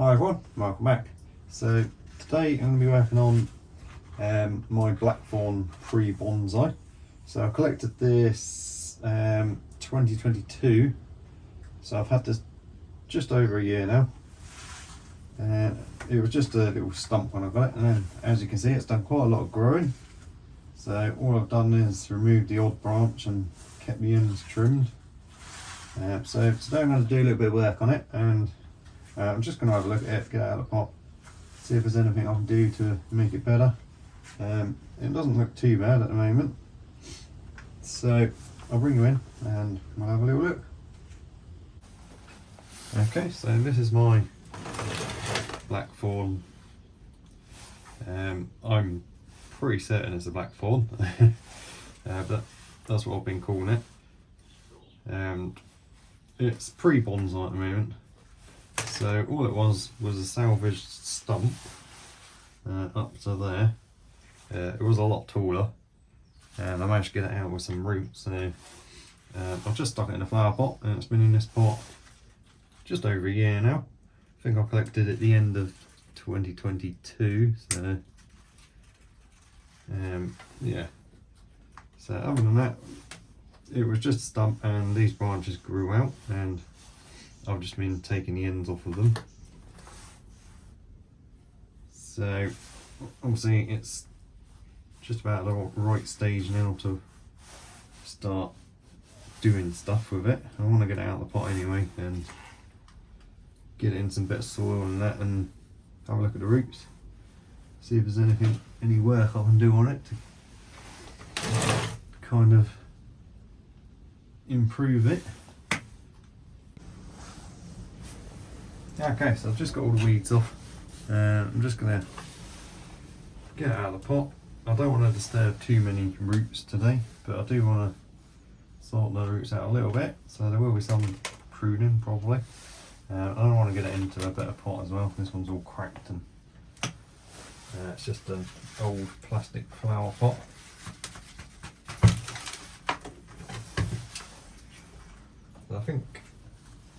Hi everyone, welcome back. So today I'm going to be working on my Blackthorn Bonsai. So I collected this 2022, so I've had this just over a year now. It was just a little stump when I got it, and then as you can see it's done quite a lot of growing. So all I've done is remove the odd branch and kept the ends trimmed. So today I'm going to do a little bit of work on it, and I'm just going to have a look at it, get it out of the pot, see if there's anything I can do to make it better. It doesn't look too bad at the moment, so I'll bring you in and we'll have a little look. Okay, so this is my Blackthorn. I'm pretty certain it's a Blackthorn, but that's what I've been calling it. And it's pre-bonsai at the moment. So all it was a salvaged stump up to there. It was a lot taller, and I managed to get it out with some roots. So I've just stuck it in a flower pot, and it's been in this pot just over a year now. I think I collected it at the end of 2022. So yeah. So other than that, it was just a stump, and these branches grew out, and I've just been taking the ends off of them. So obviously it's just about the right stage now to start doing stuff with it. I want to get it out of the pot anyway and get it in some better soil and that, and have a look at the roots, see if there's any work I can do on it to kind of improve it. Okay, so I've just got all the weeds off, and I'm just going to get it out of the pot. I don't want to disturb too many roots today, but I do want to sort the roots out a little bit, so there will be some pruning probably. I don't want to get it into a better pot as well. This one's all cracked, and it's just an old plastic flower pot. I think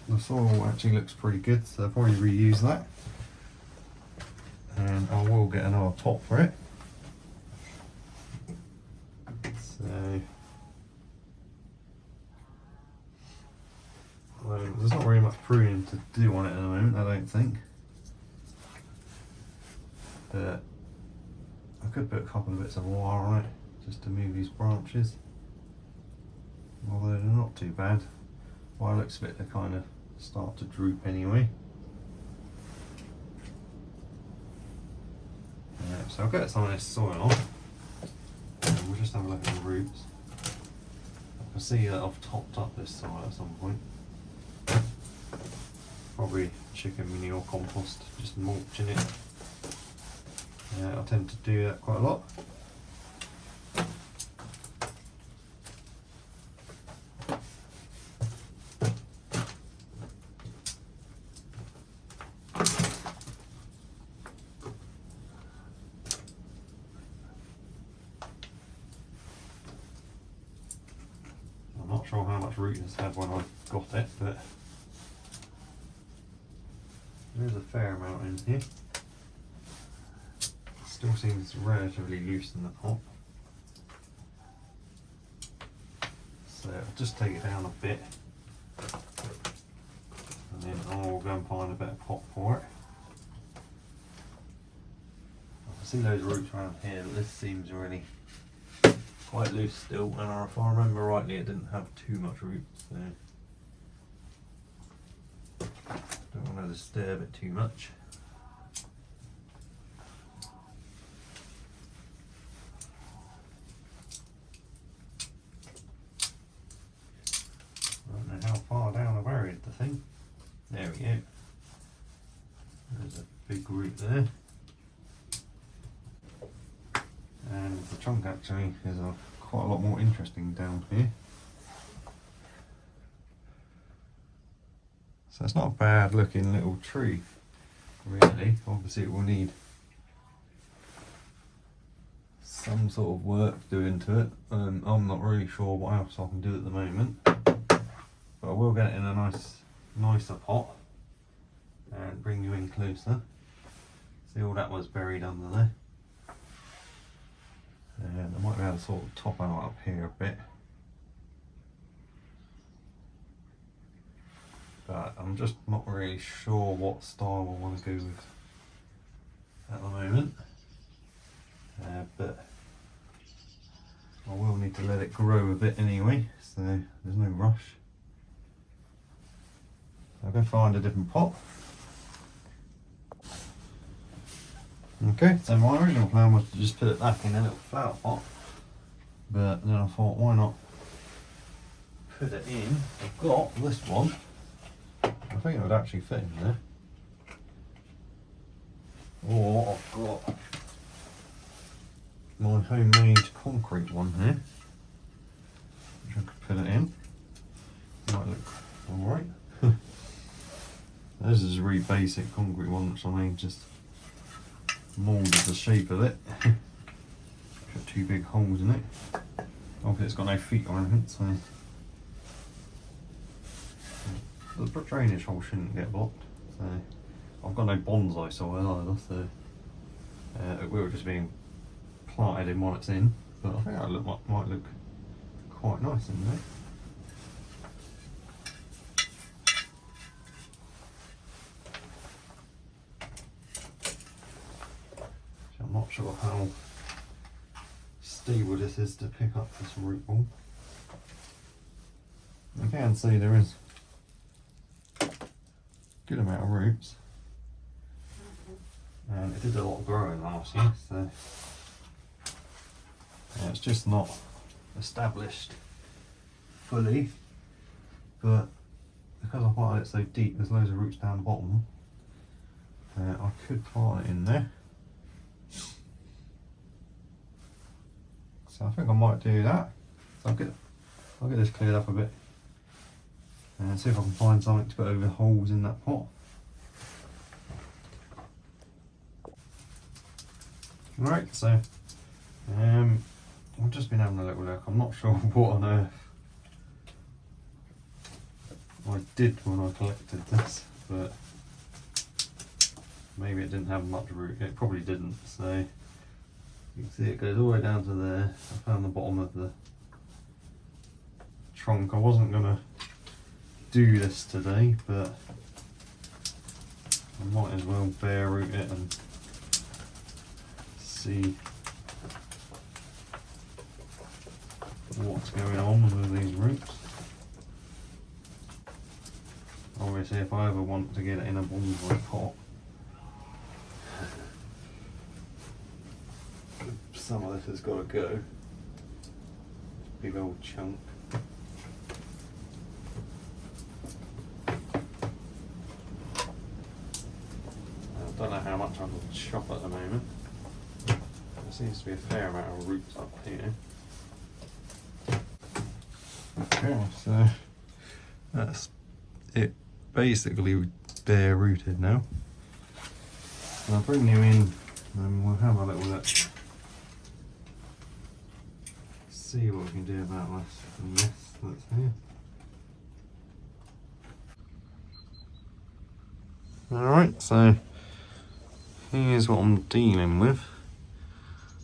the soil actually looks pretty good, so I'll probably reuse that, and I will get another pot for it. So there's not really much pruning to do on it at the moment, I don't think, but I could put a couple of bits of wire on it just to move these branches, although they're not too bad. Wire looks a bit to kind of start to droop anyway. So I'll get some of this soil on, and we'll just have a look at the roots. I can see that I've topped up this soil at some point. Probably chicken manure compost, just mulching it. I tend to do that quite a lot. I'm not sure how much root it's had when I got it, but there's a fair amount in here. It still seems relatively loose in the pot. So I'll just take it down a bit, and then I'll go and find a better pot for it. I can see those roots around here, but this seems really quite loose still, and if I remember rightly it didn't have too much root, so don't want to disturb it too much. I don't know how far down I buried the thing. There we go. There's a big root there. And the trunk actually is quite a lot more interesting down here. So it's not a bad looking little tree, really. Obviously it will need some sort of work doing to it. I'm not really sure what else I can do at the moment, but I will get it in a nicer pot, and bring you in closer. See, all that was buried under there. And I might be able to sort of top out up here a bit. But I'm just not really sure what style I want to go with at the moment. But I will need to let it grow a bit anyway, so there's no rush. I'll go find a different pot. Okay, so my original plan was to just put it back in a little flower pot, but then I thought, why not put it in? I've got this one. I think it would actually fit in there. Or I've got my homemade concrete one here, which I could put it in. Might look alright. This is a really basic concrete one, which I made, just moulded the shape of it. Put 2 big holes in it. Obviously it's got no feet or anything, so the drainage hole shouldn't get blocked. So I've got no bonsai soil either, so it will just be planted in while it's in. But I think that might look quite nice in there. I'm not sure how stable this is to pick up this root ball. You can see there is a good amount of roots, and it did a lot of growing last year, so yeah, it's just not established fully, but because I planted it so deep, there's loads of roots down the bottom. I could plant it in there. So I think I might do that. So I'll get this cleared up a bit and see if I can find something to put over the holes in that pot. Right, so I've just been having a little look. I'm not sure what on earth I did when I collected this, but maybe it didn't have much root. It probably didn't, so you can see it goes all the way down to there. I found the bottom of the trunk. I wasn't going to do this today, but I might as well bare root it and see what's going on with these roots. Obviously, if I ever want to get it in a bonsai pot, some of this has got to go. Big old chunk. I don't know how much I can chop at the moment. There seems to be a fair amount of roots up here. Okay, so that's it, basically bare rooted now. So I'll bring you in and we'll have a little look. See what we can do about this mess that's here. Alright, so here's what I'm dealing with.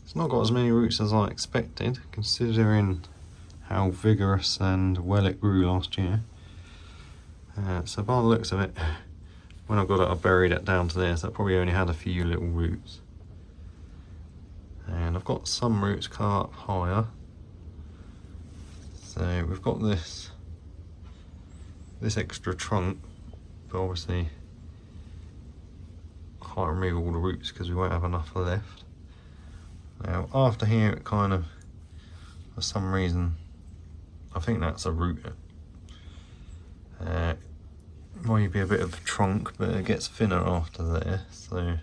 It's not got as many roots as I expected, considering how vigorous and well it grew last year. So by the looks of it, when I got it I buried it down to there, so it probably only had a few little roots. And I've got some roots come up higher. So we've got this extra trunk, but obviously I can't remove all the roots because we won't have enough left. Now after here it kind of, for some reason, I think that's a root. Might be a bit of a trunk, but it gets thinner after there, so I'm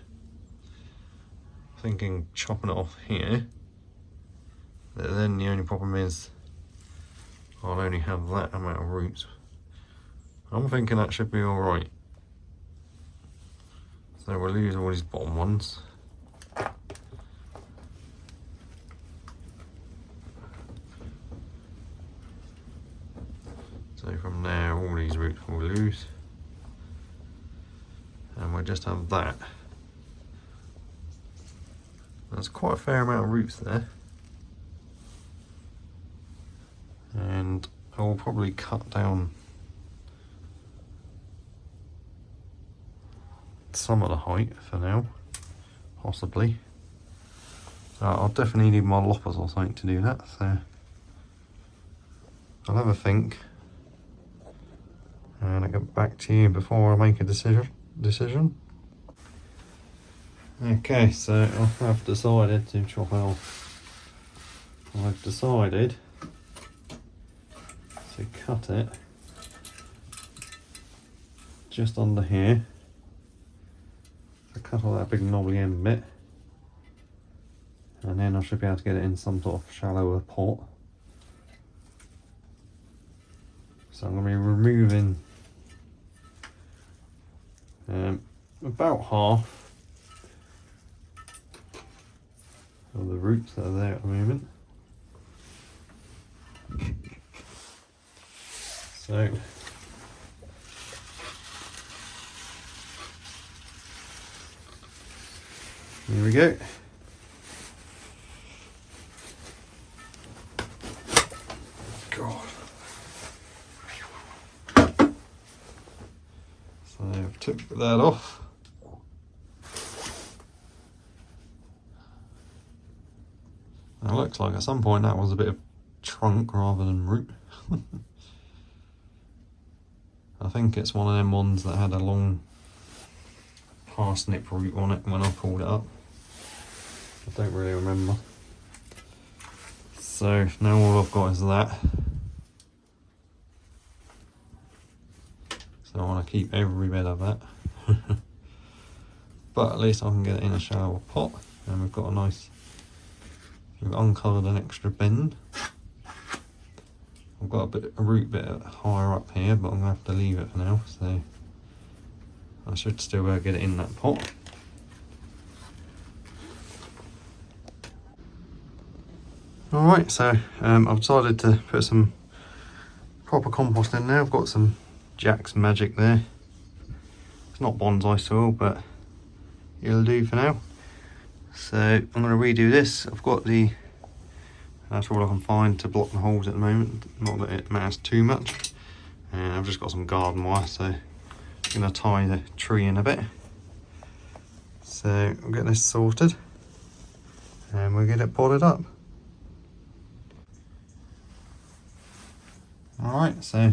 thinking chopping it off here. But then the only problem is I'll only have that amount of roots. I'm thinking that should be alright. So we'll lose all these bottom ones. So from there all these roots will lose. And we just have that. There's quite a fair amount of roots there. And I will probably cut down some of the height for now, possibly. I'll definitely need my loppers or something to do that, so I'll have a think and I'll get back to you before I make a decision. Okay, so I have decided to chop off. I've decided to cut it just under here. So cut all that big knobbly end bit, and then I should be able to get it in some sort of shallower pot. So I'm going to be removing about half of the roots that are there at the moment. So here we go. God. So I've took that off. It looks like at some point that was a bit of trunk rather than root. I think it's one of them ones that had a long parsnip root on it when I pulled it up. I don't really remember. So now all I've got is that. So I want to keep every bit of that. But at least I can get it in a shallower pot, and we've got a nice, we've uncovered an extra bend. I've got a root bit higher up here, but I'm going to have to leave it for now, so I should still be able to get it in that pot. Alright, so I've decided to put some proper compost in there. I've got some Jack's Magic there. It's not bonsai soil, but it'll do for now. So I'm going to redo this. I've got that's all I can find to block the holes at the moment, not that it matters too much. And I've just got some garden wire, so I'm going to tie the tree in a bit. So I'll get this sorted and we'll get it potted up. Alright, so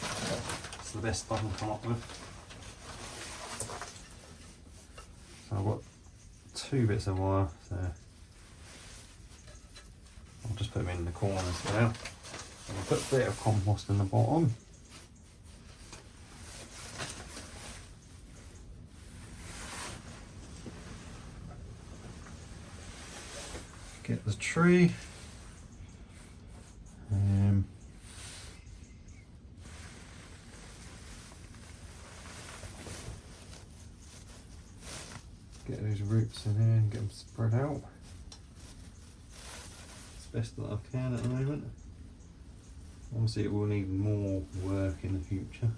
that's the best I can come up with. So I've got 2 bits of wire, so I'll just put them in the corners for now. I'll put a bit of compost in the bottom. Get the tree. Get those roots in here and get them spread out. Best that I can at the moment. Obviously it will need more work in the future.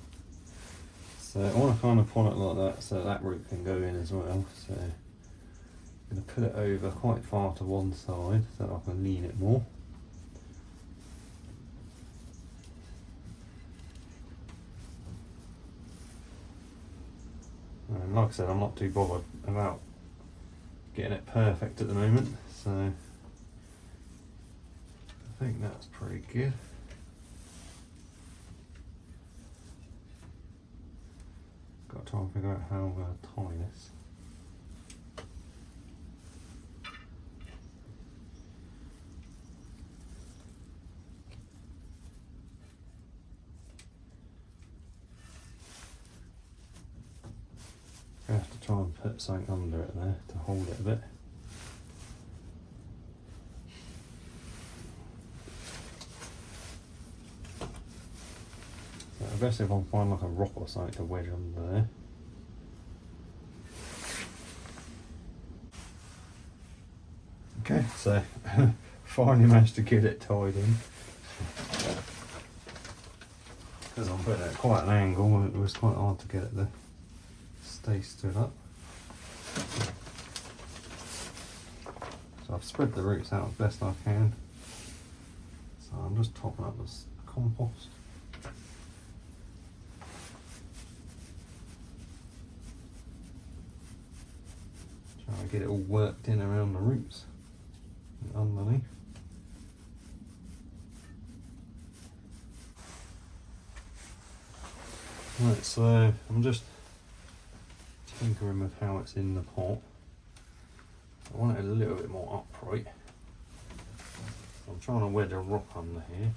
So I want to kind of pot it like that so that root can go in as well. So I'm going to put it over quite far to one side so that I can lean it more. And like I said, I'm not too bothered about getting it perfect at the moment, so I think that's pretty good. Got to try and figure out how I'm going to tie this. I have to try and put something under it there to hold it a bit. So I guess if I can find like a rock or something to wedge under there. Okay, so finally managed to get it tied in. Because I'm putting it at quite an angle, it was quite hard to get it to stay stood up. So I've spread the roots out as best I can. So I'm just topping up this compost. Trying to get it all worked in around the roots and underneath. Right, so I'm just tinkering with how it's in the pot. I want it a little bit more upright. I'm trying to wedge a rock under here.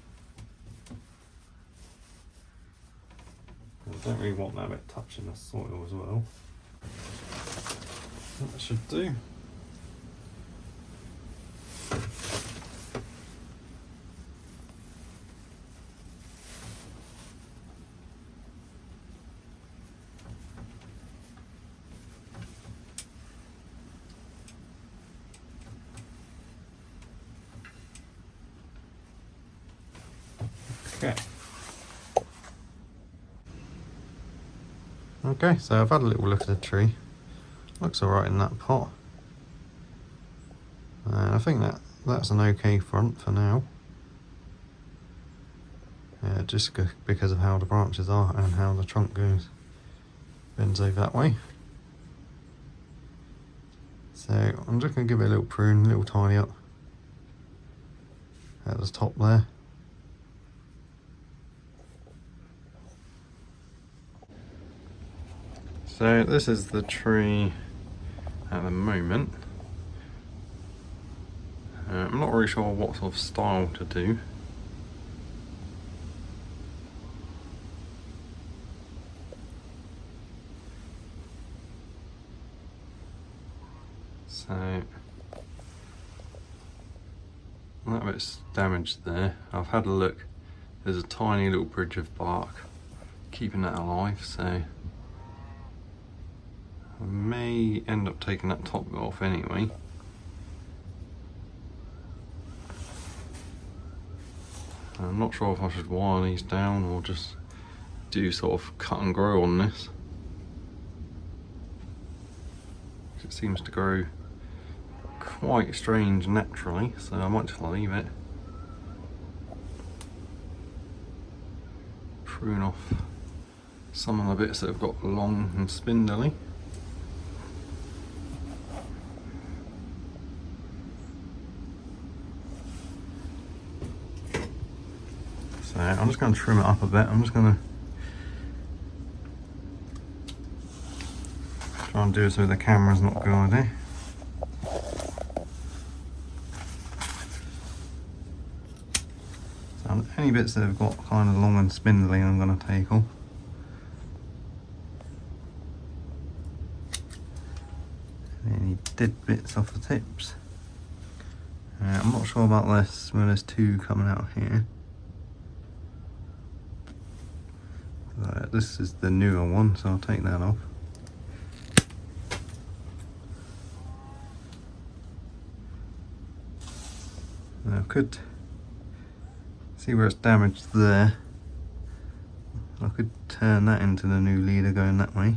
I don't really want that bit touching the soil as well. That should do. Okay. Okay, so I've had a little look at the tree. Looks alright in that pot. I think that's an okay front for now. Just because of how the branches are and how the trunk goes. Bends over that way. So I'm just going to give it a little prune, a little tidy up at the top there. So this is the tree at the moment. I'm not really sure what sort of style to do. So that bit's damaged there. I've had a look. There's a tiny little bridge of bark keeping that alive, so I may end up taking that top bit off anyway. I'm not sure if I should wire these down or just do sort of cut and grow on this. It seems to grow quite strange naturally, so I might just leave it. Prune off some of the bits that have got long and spindly. So I'm just going to trim it up a bit. I'm just going to try and do it so the camera's not a good idea. So any bits that have got kind of long and spindly I'm going to take off. Any dead bits off the tips. I'm not sure about this, where there's two coming out here. This is the newer one, so I'll take that off. Now I could see where it's damaged there. I could turn that into the new leader going that way,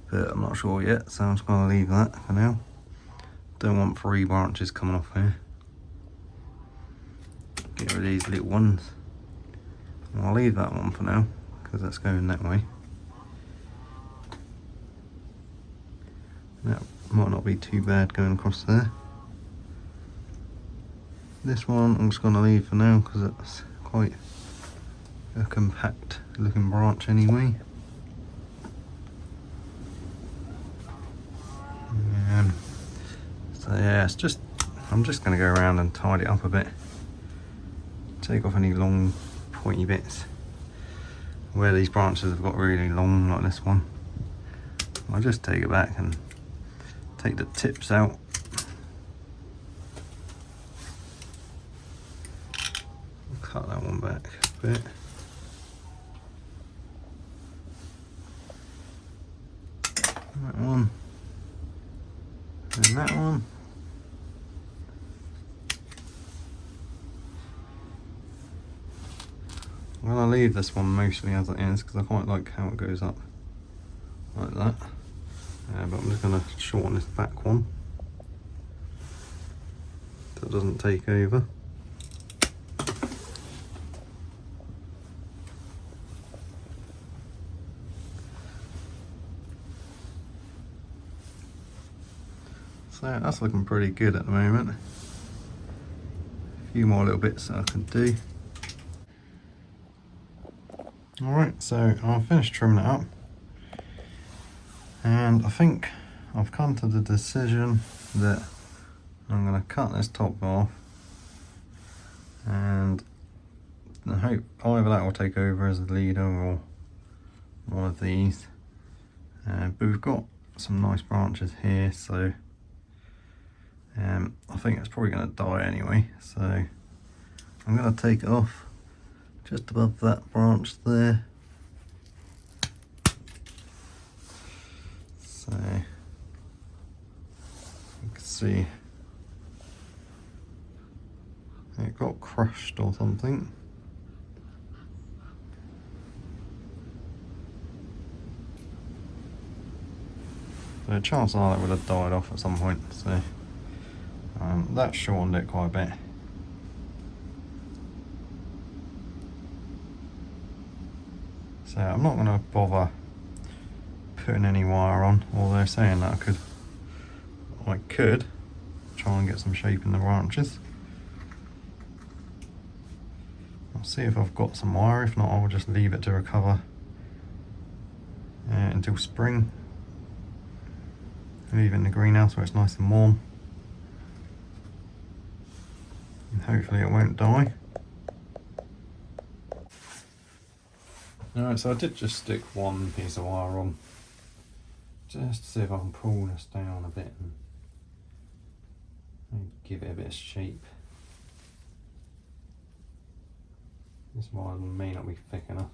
but I'm not sure yet, so I'm just going to leave that for now. Don't want 3 branches coming off here. Get rid of these little ones. And I'll leave that one for now, because that's going that way. That might not be too bad going across there. This one I'm just going to leave for now, because it's quite a compact looking branch anyway. So yeah, it's just, I'm just going to go around and tidy it up a bit. Take off any long pointy bits. Where these branches have got really long, like this one, I'll just take it back and take the tips out. Cut that one back a bit. That one. And that one. I'm going to leave this one mostly as it is because I quite like how it goes up like that. But I'm just going to shorten this back one so it doesn't take over. So that's looking pretty good at the moment. A few more little bits that I can do. Alright, so I've finished trimming it up, and I think I've come to the decision that I'm going to cut this top off, and I hope either that will take over as a leader or one of these. But we've got some nice branches here, so I think it's probably going to die anyway, so I'm going to take it off just above that branch there. So you can see it got crushed or something. So chances are that would have died off at some point, so that shortened it quite a bit. So I'm not going to bother putting any wire on, although saying that I could try and get some shape in the branches. I'll see if I've got some wire, if not I'll just leave it to recover until spring. Leave it in the greenhouse where it's nice and warm, and hopefully it won't die. Alright, so I did just stick one piece of wire on, just to see if I can pull this down a bit and give it a bit of shape. This wire may not be thick enough.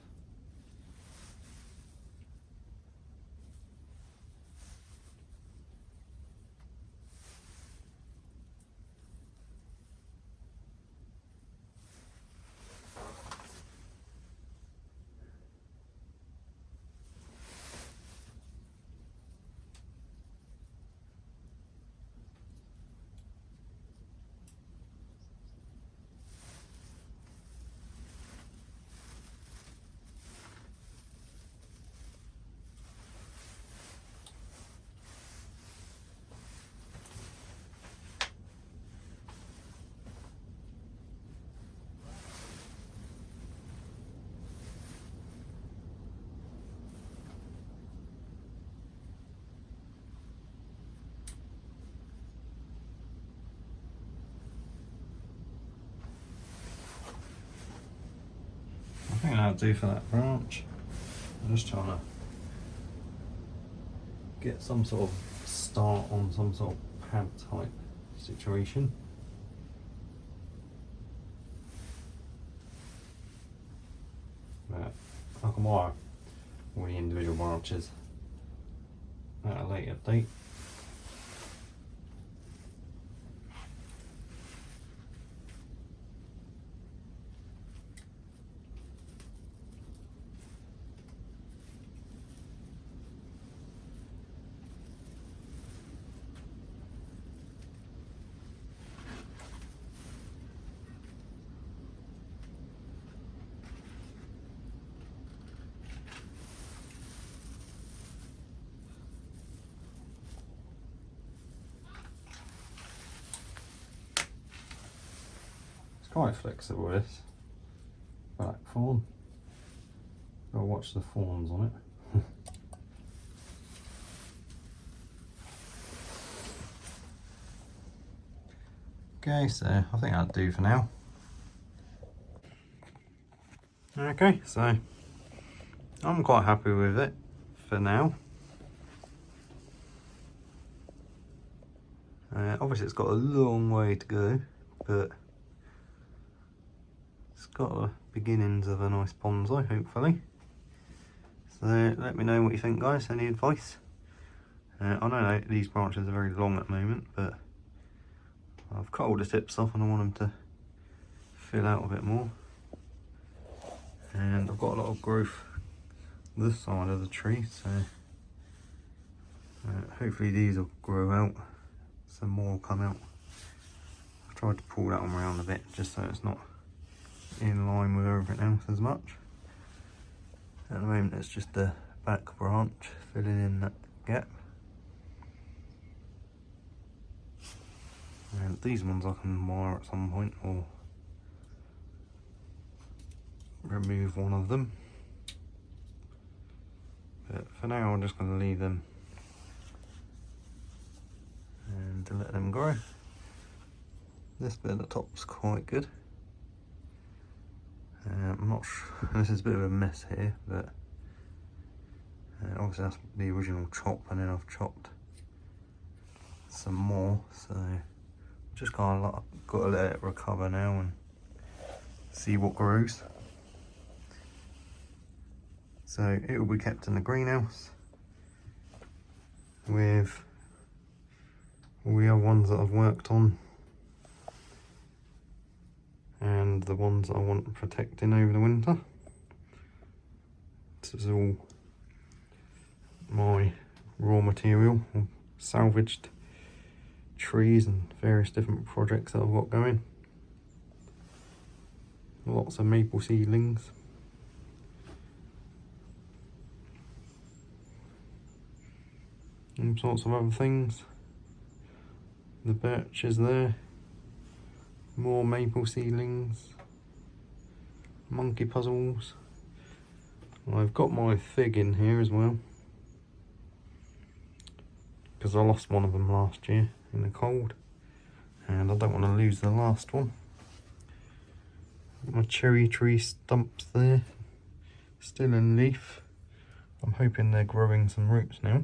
I think that'll do for that branch. I'm just trying to get some sort of start on some sort of pad type situation. But I can wire all the individual branches at a later date. Quite flexible, this Blackthorn. Gotta watch the thorns on it. Okay, so I think that'll do for now. Okay, so I'm quite happy with it for now. Obviously it's got a long way to go, but it's got the beginnings of a nice bonsai, hopefully. So let me know what you think, guys. Any advice? I know these branches are very long at the moment, but I've cut all the tips off and I want them to fill out a bit more. And I've got a lot of growth this side of the tree, so hopefully these will grow out, some more will come out. I tried to pull that one around a bit just so it's not in line with everything else as much. At the moment it's just the back branch filling in that gap. And these ones I can wire at some point or remove one of them. But for now I'm just going to leave them and to let them grow. This bit at the top's quite good. I'm not sure, this is a bit of a mess here, but obviously that's the original chop, and then I've chopped some more, so just kind of got to let it recover now and see what grows. So it will be kept in the greenhouse with all the other ones that I've worked on and the ones that I want protecting over the winter. This is all my raw material, salvaged trees and various different projects that I've got going. Lots of maple seedlings. And sorts of other things. The birch is there. More maple seedlings. Monkey puzzles. I've got my fig in here as well, because I lost one of them last year in the cold and I don't want to lose the last one. My cherry tree stumps there, still in leaf. I'm hoping they're growing some roots now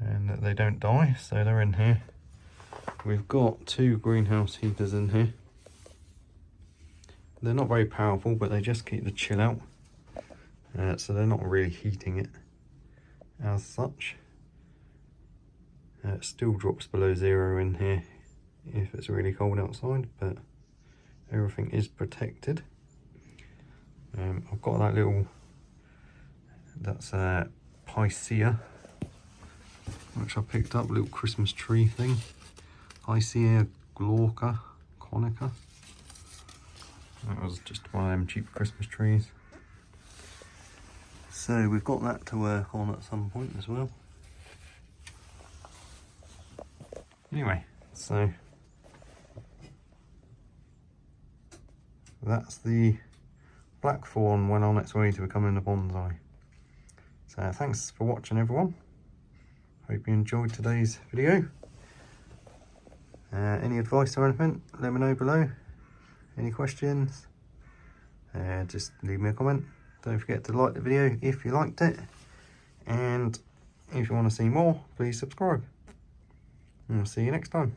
and that they don't die, so they're in here. We've got 2 greenhouse heaters in here. They're not very powerful, but they just keep the chill out, so they're not really heating it as such. It still drops below 0 in here if it's really cold outside, but everything is protected. I've got that little, that's a Picea, which I picked up, a little Christmas tree thing. Picea glauca conica. That was just one of them cheap Christmas trees. So we've got that to work on at some point as well. Anyway, so that's the Blackthorn when on its way to becoming a bonsai. So thanks for watching, everyone. Hope you enjoyed today's video. Any advice or anything, let me know below. Any questions, just leave me a comment. Don't forget to like the video if you liked it, and if you want to see more, please subscribe, and I'll see you next time.